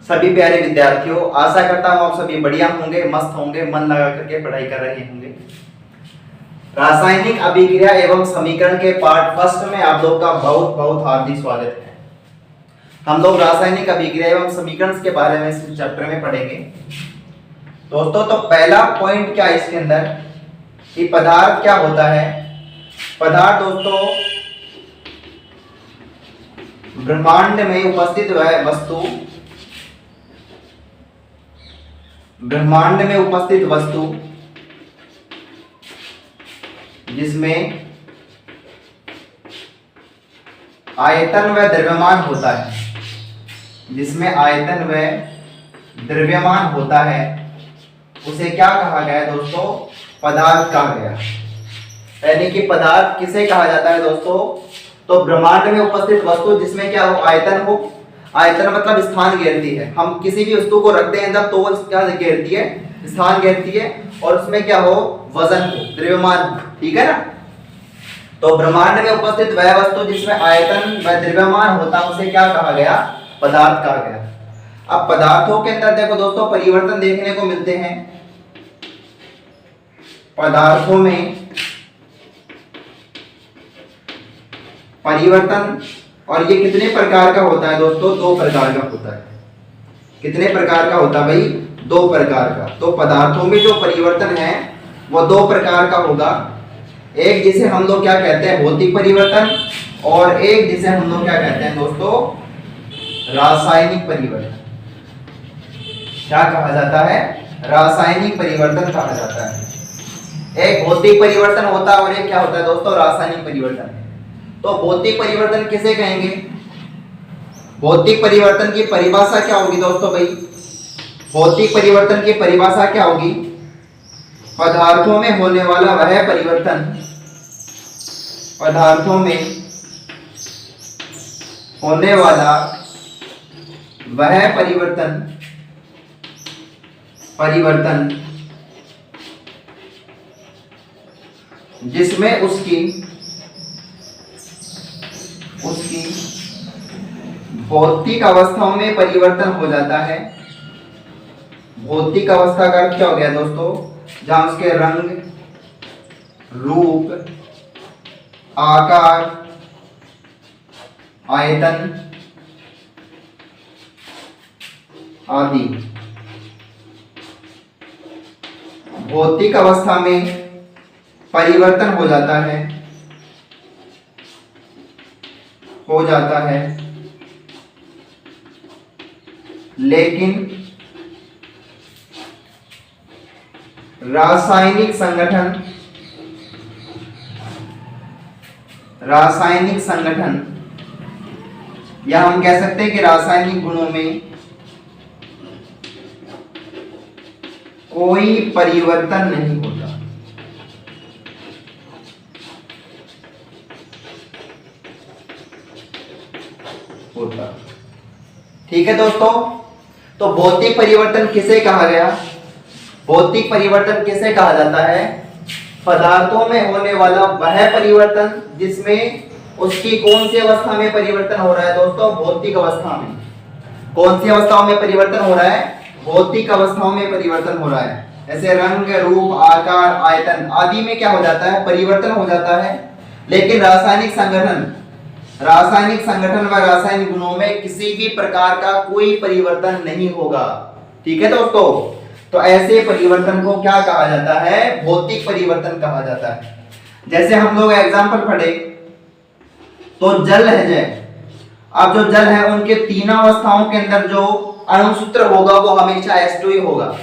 सभी प्यारे विद्यार्थियों, आशा करता हूँ आप सभी बढ़िया होंगे, मस्त होंगे, मन लगा करके पढ़ाई कर रहे होंगे। रासायनिक अभिक्रिया एवं समीकरण के पार्ट फर्स्ट में आप लोग का बहुत बहुत हार्दिक स्वागत है। हम लोग रासायनिक अभिक्रिया एवं समीकरण के बारे में इस चैप्टर में पढ़ेंगे। दोस्तों, तो पहला पॉइंट क्या है इसके अंदर कि पदार्थ क्या होता है। पदार्थ दोस्तों ब्रह्मांड में उपस्थित वस्तु, ब्रह्मांड में उपस्थित वस्तु जिसमें आयतन व द्रव्यमान होता है, जिसमें आयतन व द्रव्यमान होता है, उसे क्या कहा गया है दोस्तों? पदार्थ कहा गया। यानी कि पदार्थ किसे कहा जाता है दोस्तों? तो ब्रह्मांड में उपस्थित वस्तु जिसमें क्या हो? आयतन हो। आयतन मतलब स्थान घेरती है। हम किसी भी वस्तु को रखते हैं जब, तो वो क्या घेरती है? स्थान घेरती है। और उसमें क्या हो? वजन हो, द्रव्यमान। ठीक है ना? तो ब्रह्मांड में उपस्थित वह वस्तु जिसमें आयतन व द्रव्यमान होता है, उसे क्या कहा गया? पदार्थ कहा गया। अब पदार्थों के अंदर देखो दोस्तों, परिवर्तन देखने को मिलते हैं। पदार्थों में परिवर्तन, और ये कितने प्रकार का होता है दोस्तों? दो प्रकार का होता है। कितने प्रकार का होता है भाई? दो प्रकार का। तो पदार्थों में जो परिवर्तन है वो दो प्रकार का होगा। एक जिसे हम लोग क्या कहते हैं? भौतिक परिवर्तन, और एक जिसे हम लोग क्या कहते हैं दोस्तों? रासायनिक परिवर्तन। क्या कहा जाता है? रासायनिक परिवर्तन कहा जाता है। एक भौतिक परिवर्तन होता है और एक क्या होता है दोस्तों? रासायनिक परिवर्तन। तो भौतिक परिवर्तन किसे कहेंगे? भौतिक परिवर्तन की परिभाषा क्या होगी दोस्तों भाई? भौतिक परिवर्तन की परिभाषा क्या होगी? पदार्थों में होने वाला वह परिवर्तन, पदार्थों में होने वाला वह परिवर्तन जिसमें उसकी भौतिक अवस्थाओं में परिवर्तन हो जाता है। भौतिक अवस्था का अर्थ क्या हो गया दोस्तों? जहां उसके रंग, रूप, आकार, आयतन आदि भौतिक अवस्था में परिवर्तन हो जाता है, लेकिन रासायनिक संगठन या हम कह सकते हैं कि रासायनिक गुणों में कोई परिवर्तन नहीं होता। ठीक है दोस्तों, तो भौतिक परिवर्तन किसे कहा गया? भौतिक परिवर्तन किसे कहा जाता है? पदार्थों में होने वाला वह परिवर्तन जिसमें उसकी कौन सी अवस्था में परिवर्तन हो रहा है दोस्तों? भौतिक अवस्था में। कौन सी अवस्थाओं में परिवर्तन हो रहा है? भौतिक अवस्थाओं में परिवर्तन हो रहा है। जैसे रंग, रूप, आकार, आयतन आदि में क्या हो जाता है? परिवर्तन हो जाता है। लेकिन रासायनिक संगठन व रासायनिक गुणों में किसी भी प्रकार का कोई परिवर्तन नहीं होगा। ठीक है दोस्तों, तो ऐसे परिवर्तन को क्या कहा जाता है? भौतिक परिवर्तन कहा जाता है। जैसे हम लोग एग्जांपल पढ़े तो जल है। अब जो जल है उनके तीनों अवस्थाओं के अंदर जो अणुसूत्र होगा वो हमेशा H2 ही होगा।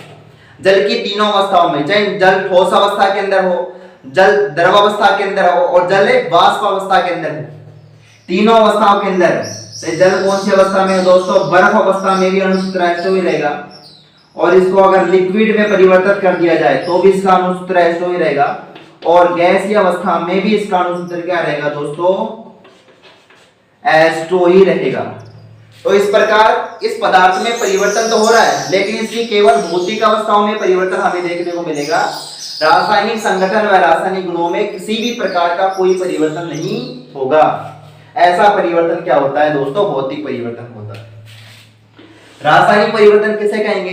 जल की तीनों अवस्थाओं में, चाहे जल ठोस अवस्था के अंदर हो, जल द्रव अवस्था के अंदर हो, और जल वाष्प अवस्था के अंदर हो, तीनों अवस्थाओं के अंदर जल कौन सी अवस्था में है दोस्तों? बर्फ अवस्था में भी अणुसूत्र H2 ही रहेगा। और इसको अगर लिक्विड में परिवर्तित कर दिया जाए तो भी इसका अणुसूत्र H2 ही रहेगा। और गैसीय अवस्था में भी इसका अणुसूत्र क्या रहेगा दोस्तों? H2 ही रहेगा। तो इस प्रकार इस पदार्थ में परिवर्तन तो हो रहा है, लेकिन इसकी केवल भौतिक अवस्थाओं में परिवर्तन हमें देखने को मिलेगा। रासायनिक संगठन व रासायनिक गुणों में किसी भी प्रकार का कोई परिवर्तन नहीं होगा। ऐसा परिवर्तन क्या होता है दोस्तों? भौतिक परिवर्तन होता है। रासायनिक परिवर्तन किसे कहेंगे?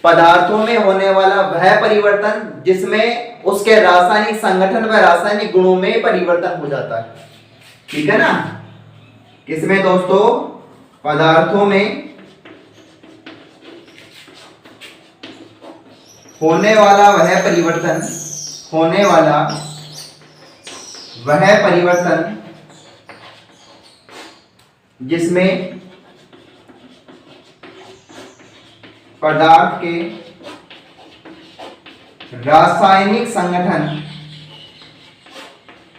पदार्थों में होने वाला वह परिवर्तन जिसमें उसके रासायनिक संगठन व रासायनिक गुणों में परिवर्तन हो जाता है। ठीक है ना? किसमें दोस्तों? पदार्थों में होने वाला वह परिवर्तन जिसमें पदार्थ के रासायनिक संगठन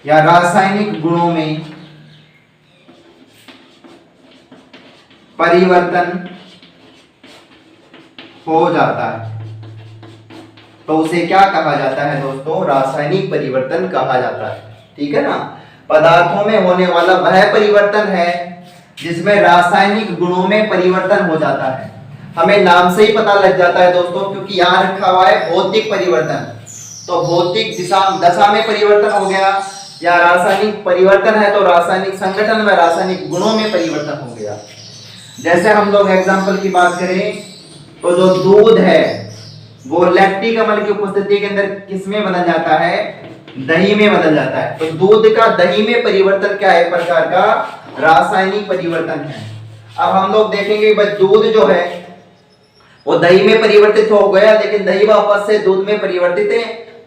या रासायनिक गुणों में परिवर्तन हो जाता है, तो उसे क्या कहा जाता है दोस्तों? रासायनिक परिवर्तन कहा जाता है। ठीक है ना? पदार्थों में होने वाला वह परिवर्तन है जिसमें रासायनिक गुणों में परिवर्तन हो जाता है। हमें नाम से ही पता लग जाता है दोस्तों, क्योंकि यहां रखा हुआ है भौतिक परिवर्तन, तो भौतिक दशा में परिवर्तन हो गया, या रासायनिक परिवर्तन है तो रासायनिक संगठन व रासायनिक गुणों में परिवर्तन हो गया। जैसे हम लोग एग्जांपल की बात करें तो जो दूध है वो लैक्टिक अम्ल की उपस्थिति के अंदर किसमें बदल जाता है? दही में बदल जाता है। तो दूध का दही में परिवर्तन क्या है? प्रकार का रासायनिक परिवर्तन है। अब हम लोग देखेंगे भाई दूध जो है वो दही में परिवर्तित हो गया, लेकिन दही वापस से दूध में परिवर्तित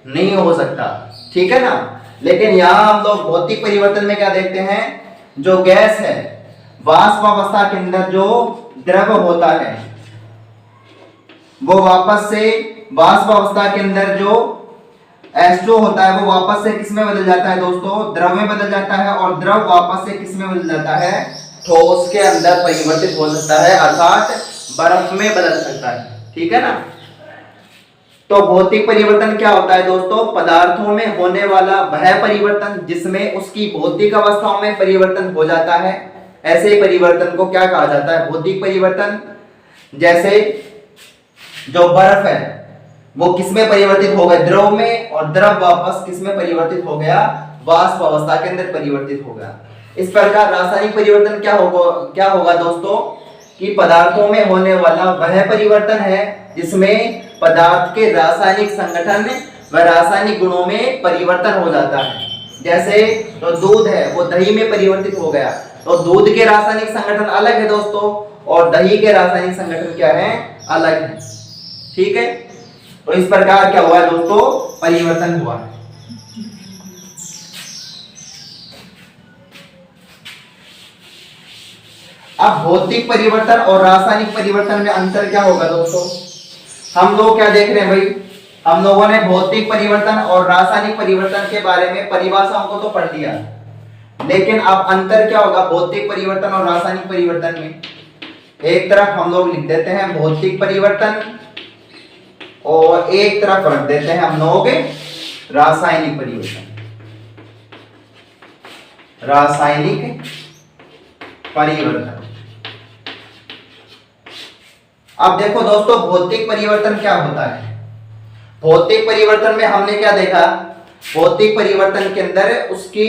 नहीं हो सकता। ठीक है ना? लेकिन यहाँ हम लोग भौतिक परिवर्तन में क्या देखते हैं? जो गैस है वाष्पावस्था के अंदर जो द्रव होता है वो वापस से वाष्पावस्था के अंदर जो H2 होता है वो वापस से किस में बदल जाता है दोस्तों? द्रव में बदल जाता है, और द्रव वापस से किस में बदल जाता है? ठोस के अंदर परिवर्तित हो सकता है, अर्थात बर्फ में बदल सकता है। ठीक है ना? तो भौतिक परिवर्तन क्या होता है दोस्तों? पदार्थों में होने वाला वह परिवर्तन जिसमें उसकी भौतिक अवस्थाओं में परिवर्तन हो जाता है, ऐसे परिवर्तन को क्या कहा जाता है? भौतिक परिवर्तन। जैसे जो बर्फ है वो किसमें परिवर्तित हो गया? द्रव में, और द्रव वापस किसमें परिवर्तित हो गया? वाष्प अवस्था के अंदर परिवर्तित हो गया। इस प्रकार रासायनिक परिवर्तन क्या होगा दोस्तों? कि पदार्थों में होने वाला वह परिवर्तन है जिसमें पदार्थ के रासायनिक संगठन व रासायनिक गुणों में परिवर्तन हो जाता है। जैसे तो दूध है वो दही में परिवर्तित हो गया, तो दूध के रासायनिक संगठन अलग है दोस्तों, और दही के रासायनिक संगठन क्या है? अलग है। ठीक है? तो इस प्रकार क्या हुआ है दोस्तों? परिवर्तन हुआ है। अब भौतिक परिवर्तन और रासायनिक परिवर्तन में अंतर क्या होगा दोस्तों? हम लोग क्या देख रहे हैं भाई? हम लोगों ने भौतिक परिवर्तन और रासायनिक परिवर्तन के बारे में परिभाषाओं को तो पढ़ लिया, लेकिन अब अंतर क्या होगा भौतिक परिवर्तन और रासायनिक परिवर्तन में? एक तरफ हम लोग लिख देते हैं भौतिक परिवर्तन और एक तरफ रख देते हैं हम लोग रासायनिक परिवर्तन। रासायनिक परिवर्तन। अब देखो दोस्तों भौतिक परिवर्तन क्या होता है? भौतिक परिवर्तन में हमने क्या देखा? भौतिक परिवर्तन के अंदर उसकी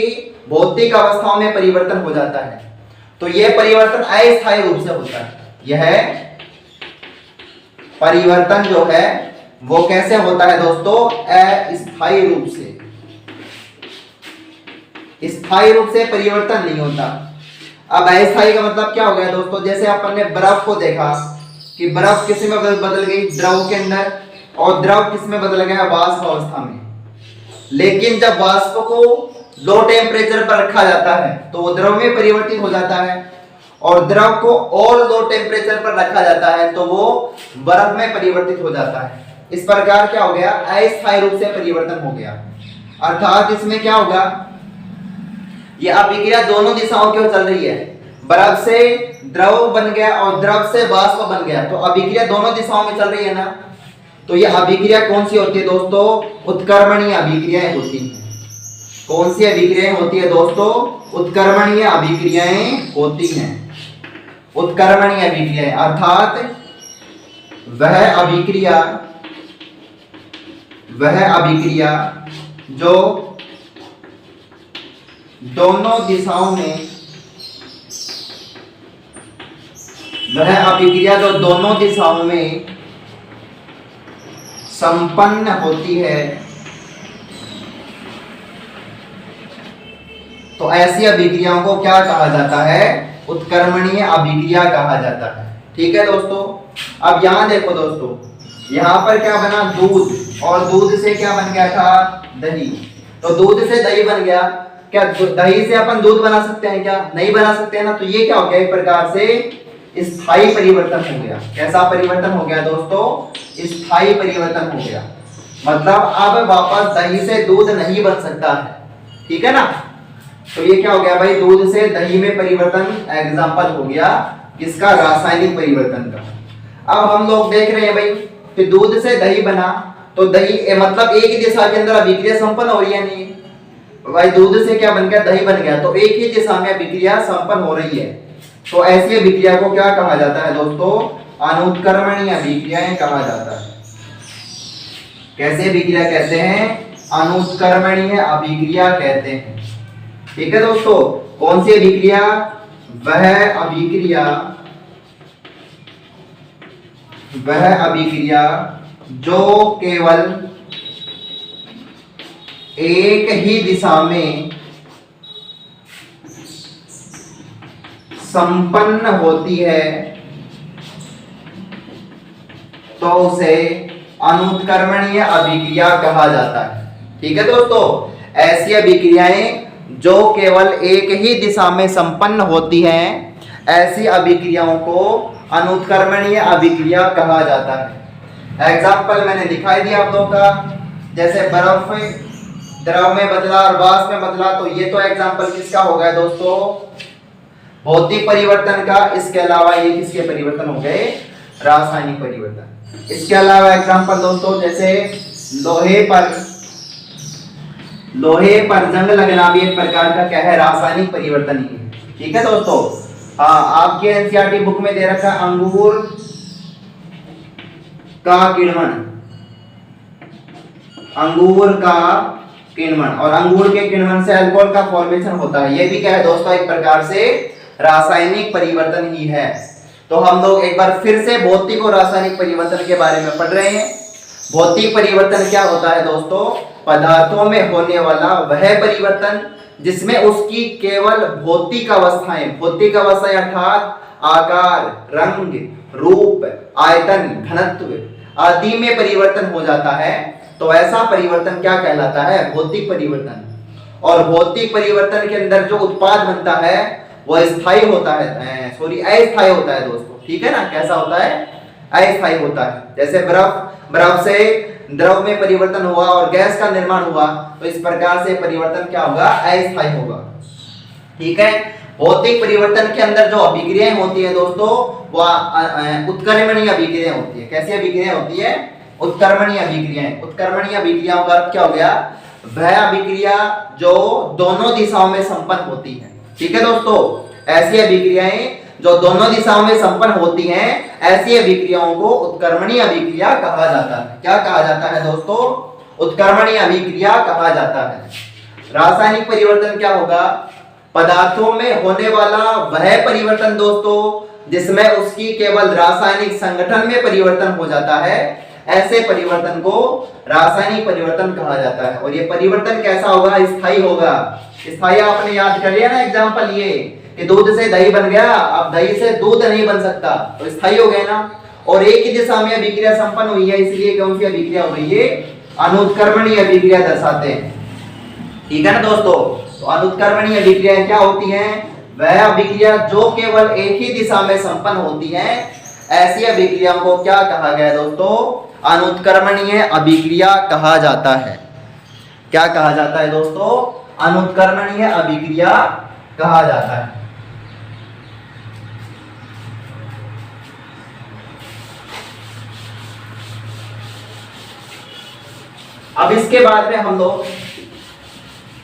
भौतिक अवस्थाओं में परिवर्तन हो जाता है, तो यह परिवर्तन अस्थायी रूप से होता है। यह परिवर्तन जो है वो कैसे होता है दोस्तों? अस्थायी रूप से। स्थायी रूप से परिवर्तन नहीं होता। अब अस्थायी का मतलब क्या हो गया दोस्तों? जैसे अपन ने बर्फ को देखा कि बर्फ किस में बदल गई? द्रव के अंदर, और द्रव किस में बदल गया? वाष्प अवस्था में। लेकिन जब वाष्प को लो टेम्परेचर पर रखा जाता है तो वो द्रव में परिवर्तित हो जाता है, और द्रव को और लो टेम्परेचर पर रखा जाता है तो वो बर्फ में परिवर्तित हो जाता है। इस प्रकार क्या हो गया? अस्थायी रूप से परिवर्तन हो गया। अर्थात इसमें क्या होगा? ये अभिक्रिया दोनों दिशाओं की ओर चल रही है। बर्फ से द्रव बन गया और द्रव से वाष्प बन गया, तो अभिक्रिया दोनों दिशाओं में चल रही है ना। तो ये अभिक्रिया कौन सी होती है दोस्तों? उत्क्रमणीय अभिक्रियाएं होती हैं। कौन सी अभिक्रियाएं होती है दोस्तों? उत्क्रमणीय अभिक्रियाएं होती हैं। उत्क्रमणीय अभिक्रियाएं अर्थात वह अभिक्रिया जो दोनों दिशाओं में वह अभिक्रिया जो दोनों दिशाओं में संपन्न होती है, तो ऐसी अभिक्रियाओं को क्या कहा जाता है? उत्क्रमणीय अभिक्रिया कहा जाता है। ठीक है दोस्तों। अब यहां देखो दोस्तों, यहां पर क्या बना? दूध, और दूध से क्या बन गया था? दही। तो दूध से दही बन गया। क्या दही से अपन दूध बना सकते हैं? क्या नहीं बना सकते हैं ना। तो ये क्या हो गया? एक प्रकार से स्थायी परिवर्तन हो गया। कैसा परिवर्तन हो गया दोस्तों? स्थायी परिवर्तन हो गया। मतलब अब वापस दही से दूध नहीं बन सकता है। ठीक है ना। तो ये क्या हो गया भाई? दूध से दही में परिवर्तन एग्जांपल हो गया किसका? रासायनिक परिवर्तन का। अब हम लोग देख रहे हैं भाई कि दूध से दही बना, तो दही मतलब एक ही दिशा के अंदर अभिक्रिया संपन्न हो रही है नहीं भाई? दूध से क्या बन गया? दही बन गया। तो एक ही दिशा में अभिक्रिया संपन्न हो रही है। तो ऐसी अभिक्रिया को क्या कहा जाता है दोस्तों? अनुत्क्रमणीय अभिक्रियाएं कहा जाता है। कैसे अभिक्रिया कहते हैं? अनुत्क्रमणीय अभिक्रिया कहते हैं। ठीक है दोस्तों। कौन सी अभिक्रिया? वह अभिक्रिया जो केवल एक ही दिशा में संपन्न होती है, तो उसे अनुत्क्रमणीय अभिक्रिया कहा जाता है। ठीक है दोस्तों। ऐसी अभिक्रियाएं जो केवल एक ही दिशा में संपन्न होती हैं, ऐसी अभिक्रियाओं को अनुत्क्रमणीय अभिक्रिया कहा जाता है। एग्जाम्पल मैंने दिखाई दिया आप लोगों का, जैसे बर्फ द्रव में बदला और वाष्प में बदला। तो ये तो एग्जाम्पल किसका हो गया दोस्तों? भौतिक परिवर्तन का। इसके अलावा ये किसके परिवर्तन हो गए? रासायनिक परिवर्तन। इसके अलावा एग्जाम्पल दोस्तों, जैसे लोहे पर जंग लगना भी एक प्रकार का क्या है? रासायनिक परिवर्तन ही है। ठीक है दोस्तों। हाँ, आपके एनसीईआरटी बुक में दे रखा है अंगूर का किण्वन, अंगूर का किण्वन, और अंगूर के किण्वन से अल्कोहल का फॉर्मेशन होता है। ये भी क्या है दोस्तों? एक प्रकार से रासायनिक परिवर्तन ही है। तो हम लोग एक बार फिर से भौतिक और रासायनिक परिवर्तन के बारे में पढ़ रहे हैं। भौतिक परिवर्तन क्या होता है दोस्तों? पदार्थों में होने वाला वह परिवर्तन जिसमें उसकी केवल भौतिक अवस्थाएं अर्थात आकार, रंग, रूप, आयतन, घनत्व आदि में परिवर्तन हो जाता है। तो ऐसा परिवर्तन क्या कहलाता है? भौतिक परिवर्तन। और भौतिक परिवर्तन के अंदर जो उत्पाद बनता है वो स्थायी होता है, अस्थायी होता है दोस्तों। ठीक है ना। कैसा होता है? अस्थायी होता है। जैसे बर्फ से द्रव में परिवर्तन हुआ और गैस का निर्माण हुआ, तो इस प्रकार से परिवर्तन क्या होगा? अस्थायी होगा। ठीक है। भौतिक परिवर्तन के अंदर जो अभिक्रियाएं होती है दोस्तों, वह उत्क्रमणीय अभिक्रिया होती है। कैसी अभिक्रिया होती है? उत्क्रमणीय अभिक्रियाएं। उत्क्रमणीय अभिक्रियाओं का अर्थ क्या हो गया? वह अभिक्रिया जो दोनों दिशाओं में संपन्न होती है। ठीक है दोस्तों। ऐसी अभिक्रियाएं जो दोनों दिशाओं में संपन्न होती हैं, ऐसी अभिक्रियाओं को उत्क्रमणीय अभिक्रिया कहा जाता है। क्या कहा जाता है दोस्तों? उत्क्रमणीय अभिक्रिया कहा जाता है। रासायनिक परिवर्तन क्या होगा? पदार्थों में होने वाला वह परिवर्तन दोस्तों जिसमें उसकी केवल रासायनिक संगठन में परिवर्तन हो जाता है, ऐसे परिवर्तन को रासायनिक परिवर्तन कहा जाता है। और ये परिवर्तन कैसा होगा? स्थायी होगा। स्थायी आपने याद कर लिया ना एग्जाम्पल, ये कि दूध से दही बन गया, अब दही से दूध नहीं बन सकता, तो स्थायी हो गया ना। और एक ही दिशा में अभिक्रिया संपन्न हुई है, इसलिए कौन सी अभिक्रिया हो गई? ये अनुत्क्रमणीय अभिक्रिया दर्शाते हैं। ठीक है ना दोस्तों। तो अनुत्क्रमणीय अभिक्रियाएं क्या होती हैं? वह अभिक्रिया जो केवल एक ही दिशा में संपन्न होती है, ऐसी अभिक्रियाओं को क्या कहा गया दोस्तों? अनुत्क्रमणीय अभिक्रिया कहा जाता है। क्या कहा जाता है दोस्तों? अनुत्क्रमणीय अभिक्रिया कहा जाता है। अब इसके बाद में हम लोग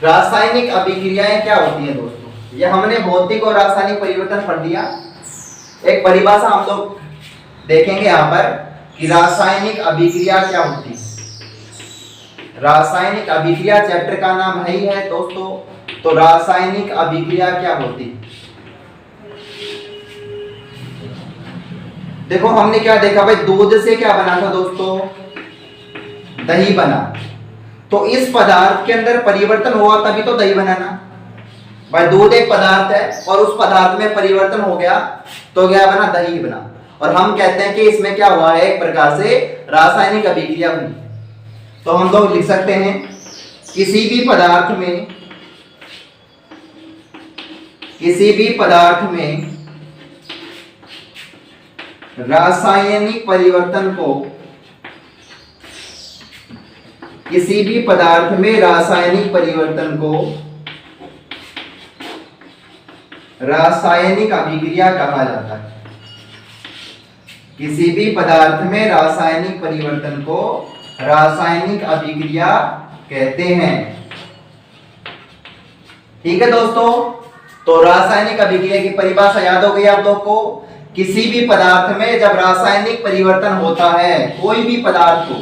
रासायनिक अभिक्रियाएं क्या होती है दोस्तों, ये हमने भौतिक और रासायनिक परिवर्तन पढ़ लिया। एक परिभाषा हम लोग देखेंगे यहाँ पर कि रासायनिक अभिक्रिया क्या होती है। रासायनिक अभिक्रिया चैप्टर का नाम है ही है दोस्तों। तो रासायनिक अभिक्रिया क्या होती है? देखो हमने क्या देखा भाई, दूध से क्या बना था दोस्तों, दही बना। तो इस पदार्थ के अंदर परिवर्तन हुआ तभी तो दही बना ना भाई। दूध एक पदार्थ है और उस पदार्थ में परिवर्तन हो गया तो क्या बना, दही बना। और हम कहते हैं कि इसमें क्या हुआ है, एक प्रकार से रासायनिक अभिक्रिया हुई। तो हम लोग लिख सकते हैं किसी भी पदार्थ में, किसी भी पदार्थ में रासायनिक परिवर्तन को, किसी भी पदार्थ में रासायनिक परिवर्तन को रासायनिक अभिक्रिया कहा जाता है। किसी भी पदार्थ में रासायनिक परिवर्तन को रासायनिक अभिक्रिया कहते हैं। ठीक है दोस्तों, तो रासायनिक अभिक्रिया की परिभाषा याद हो गई आप लोग को। किसी भी पदार्थ में जब रासायनिक परिवर्तन होता है, कोई भी पदार्थ हो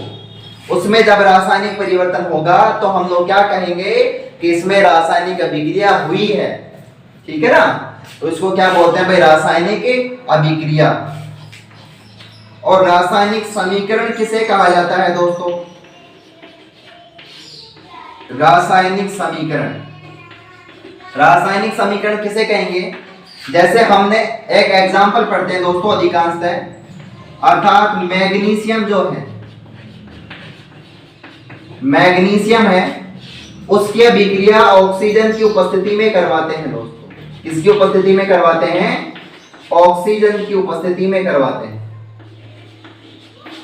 उसमें जब रासायनिक परिवर्तन होगा तो हम लोग क्या कहेंगे कि इसमें रासायनिक अभिक्रिया हुई है। ठीक है ना, तो इसको क्या बोलते हैं भाई, रासायनिक अभिक्रिया। और रासायनिक समीकरण किसे कहा जाता है दोस्तों, रासायनिक समीकरण। रासायनिक समीकरण किसे कहेंगे, जैसे हमने एक एग्जांपल पढ़ते हैं दोस्तों अधिकांशतः, अर्थात मैग्नीशियम जो है, मैग्नीशियम है, उसकी अभिक्रिया ऑक्सीजन की उपस्थिति में करवाते हैं दोस्तों। किसकी उपस्थिति में करवाते हैं, ऑक्सीजन की उपस्थिति में करवाते हैं।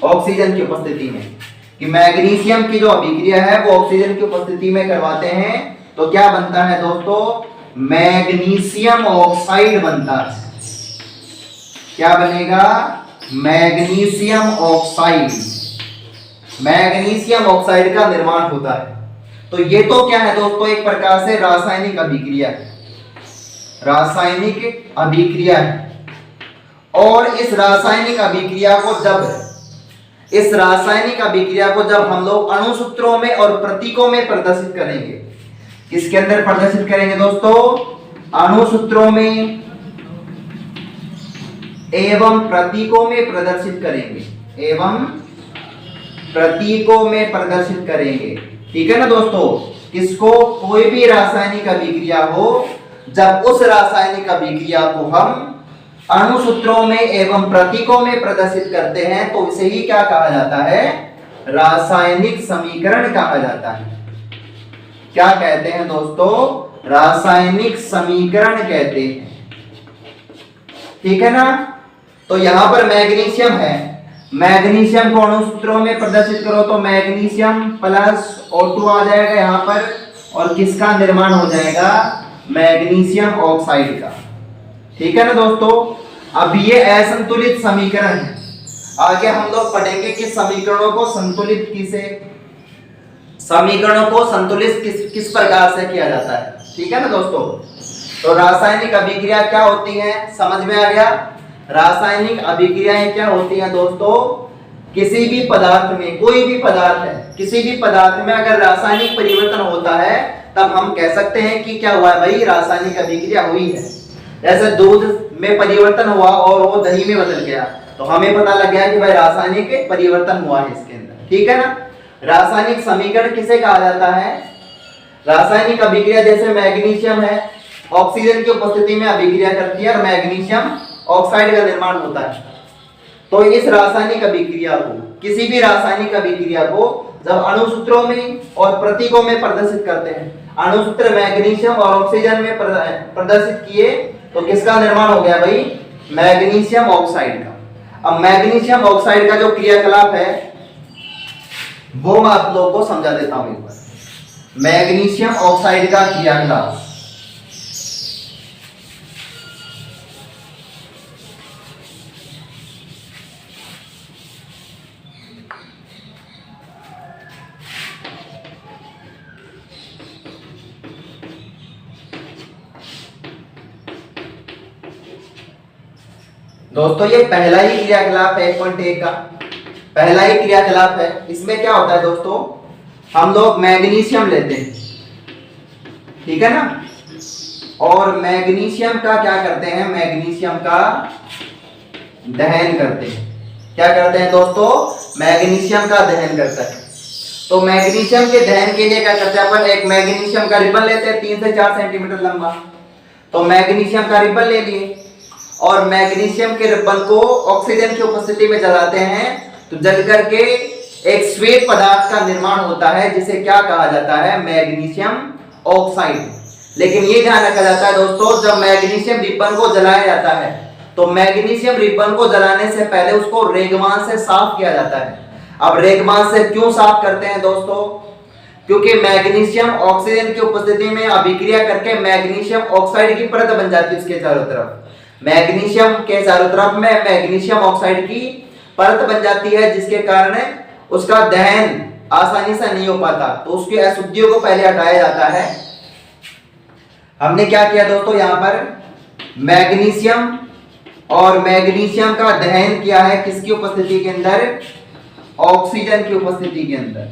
ऑक्सीजन की उपस्थिति में, कि मैग्नीशियम की जो अभिक्रिया है वो ऑक्सीजन की उपस्थिति में करवाते हैं तो क्या बनता है दोस्तों, मैग्नीशियम ऑक्साइड बनता है। क्या बनेगा, मैग्नीशियम ऑक्साइड। मैग्नीशियम ऑक्साइड का निर्माण होता है। तो ये तो क्या है दोस्तों, एक प्रकार से रासायनिक अभिक्रिया है, रासायनिक अभिक्रिया है। और इस रासायनिक अभिक्रिया को जब, इस रासायनिक अभिक्रिया को जब हम लोग अणुसूत्रों में और प्रतीकों में प्रदर्शित करेंगे, किसके अंदर प्रदर्शित करेंगे दोस्तों, अणुसूत्रों में एवं प्रतीकों में प्रदर्शित करेंगे, एवं प्रतीकों में प्रदर्शित करेंगे। ठीक है ना दोस्तों, किसको, कोई भी रासायनिक अभिक्रिया हो, जब उस रासायनिक अभिक्रिया को हम अणुसूत्रों में एवं प्रतीकों में प्रदर्शित करते हैं तो इसे ही क्या कहा जाता है, रासायनिक समीकरण कहा जाता है। क्या कहते हैं दोस्तों, रासायनिक समीकरण कहते हैं। ठीक है ना, तो यहां पर मैग्नीशियम है, मैग्नीशियम को अणुसूत्रों में प्रदर्शित करो तो मैग्नीशियम प्लस O2 आ जाएगा यहां पर, और किसका निर्माण हो जाएगा, मैग्नीशियम ऑक्साइड का। ठीक है ना दोस्तों, अब ये असंतुलित समीकरण है। आगे हम लोग पढ़ेंगे कि समीकरणों को संतुलित किसे, समीकरणों को संतुलित किस प्रकार से किया जाता है। ठीक है ना दोस्तों, तो रासायनिक अभिक्रिया क्या होती है, समझ में आ गया। रासायनिक अभिक्रियाएं क्या होती हैं दोस्तों, किसी भी पदार्थ में, कोई भी पदार्थ है, किसी भी पदार्थ में अगर रासायनिक परिवर्तन होता है तब हम कह सकते हैं कि क्या हुआ है भाई, रासायनिक अभिक्रिया हुई है। जैसे दूध में परिवर्तन हुआ और वो दही में बदल गया तो हमें पता लग गया कि भाई रासायनिक परिवर्तन हुआ है इसके अंदर। ठीक है ना, रासायनिक समीकरण किसे कहा जाता है, रासायनिक अभिक्रिया जैसे मैग्नीशियम है, ऑक्सीजन की उपस्थिति में अभिक्रिया करती है और मैग्नीशियम ऑक्साइड का निर्माण होता है। तो इस रासायनिक अभिक्रिया को, किसी भी रासायनिक अभिक्रिया को जब अणुसूत्रों में और प्रतीकों में प्रदर्शित करते हैं, अणुसूत्र मैग्नीशियम और ऑक्सीजन में प्रदर्शित किए तो किसका निर्माण हो गया भाई, मैग्नीशियम ऑक्साइड का। अब मैग्नीशियम ऑक्साइड का जो क्रियाकलाप है वो मैं आप लोगों को समझा देता हूं एक बार। मैग्नीशियम ऑक्साइड का क्रियाकलाप, दोस्तों ये पहला ही क्रियाकलाप है 1.1 का, पहला ही क्रियाकलाप है। इसमें क्या होता है दोस्तों, हम लोग मैग्नीशियम लेते हैं, ठीक है ना, और मैग्नीशियम का क्या करते हैं, मैग्नीशियम का दहन करते हैं। क्या करते हैं दोस्तों? मैग्नीशियम का दहन करता है। तो मैग्नीशियम के दहन के लिए क्या करते हैं अपन? एक मैग्नीशियम का रिबन लेते हैं 3 से 4 सेंटीमीटर लंबा। तो मैग्नीशियम का रिबन ले लिए और मैग्नीशियम के रिबन को ऑक्सीजन की उपस्थिति में जलाते हैं, तो जल करके एक श्वेत पदार्थ का निर्माण होता है जिसे क्या कहा जाता है? Magnesium oxide. लेकिन ये ध्यान रखा जाता है दोस्तों, जब मैग्नीशियम रिबन को जलाया जाता है तो मैग्नीशियम रिबन को जलाने से पहले उसको रेगमाल से साफ किया जाता है। अब रेगमाल से क्यों साफ करते हैं दोस्तों? क्योंकि मैग्नीशियम ऑक्सीजन की उपस्थिति में अभिक्रिया करके मैग्नीशियम ऑक्साइड की परत बन जाती है उसके चारों तरफ। मैग्नीशियम के चारों तरफ में मैग्नीशियम ऑक्साइड की परत बन जाती है, जिसके कारण उसका दहन आसानी से नहीं हो पाता। तो उसकी अशुद्धियों को पहले हटाया जाता है। हमने क्या किया दोस्तों? यहाँ पर मैग्नीशियम और मैग्नीशियम का दहन किया है किसकी उपस्थिति के अंदर? ऑक्सीजन की उपस्थिति के अंदर।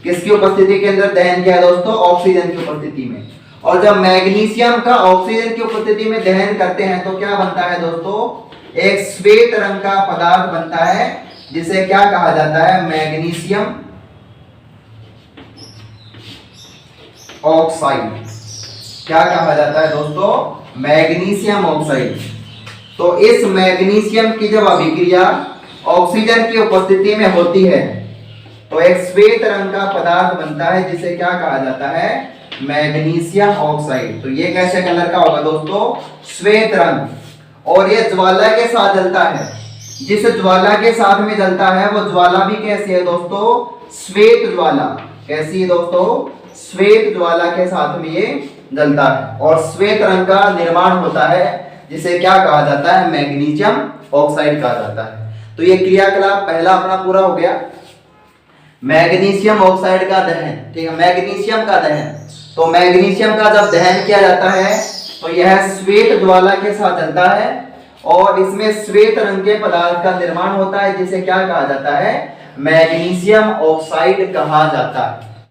किसकी उपस्थिति के अंदर दहन किया है दोस्तों? ऑक्सीजन की उपस्थिति में। और जब मैग्नीशियम का ऑक्सीजन की उपस्थिति में दहन करते हैं तो क्या बनता है दोस्तों? एक श्वेत रंग का पदार्थ बनता है जिसे क्या कहा जाता है? Magnesium oxide. क्या कहा जाता है दोस्तों? Magnesium oxide. तो इस मैग्नीशियम की जब अभिक्रिया ऑक्सीजन की उपस्थिति में होती है तो एक श्वेत रंग का पदार्थ बनता है जिसे क्या कहा जाता है? Magnesium oxide. तो ये कैसे कलर का होगा दोस्तों? श्वेत रंग। और ये ज्वाला के साथ जलता है। जिस ज्वाला के साथ में जलता है वो ज्वाला भी कैसी है दोस्तों? श्वेत ज्वाला। कैसी है दोस्तों? श्वेत ज्वाला के साथ में ये जलता है और श्वेत रंग का निर्माण होता है जिसे क्या कहा जाता है? मैग्नीशियम ऑक्साइड कहा जाता है। तो ये क्रियाकलाप पहला अपना पूरा हो गया, मैग्नीशियम ऑक्साइड का दहन। ठीक है, मैग्नीशियम का दहन। तो मैग्नीशियम का जब दहन किया जाता है तो यह श्वेत ज्वाला के साथ जलता है और इसमें श्वेत रंग के पदार्थ का निर्माण होता है जिसे क्या कहा जाता है? मैग्नीशियम ऑक्साइड कहा जाता है।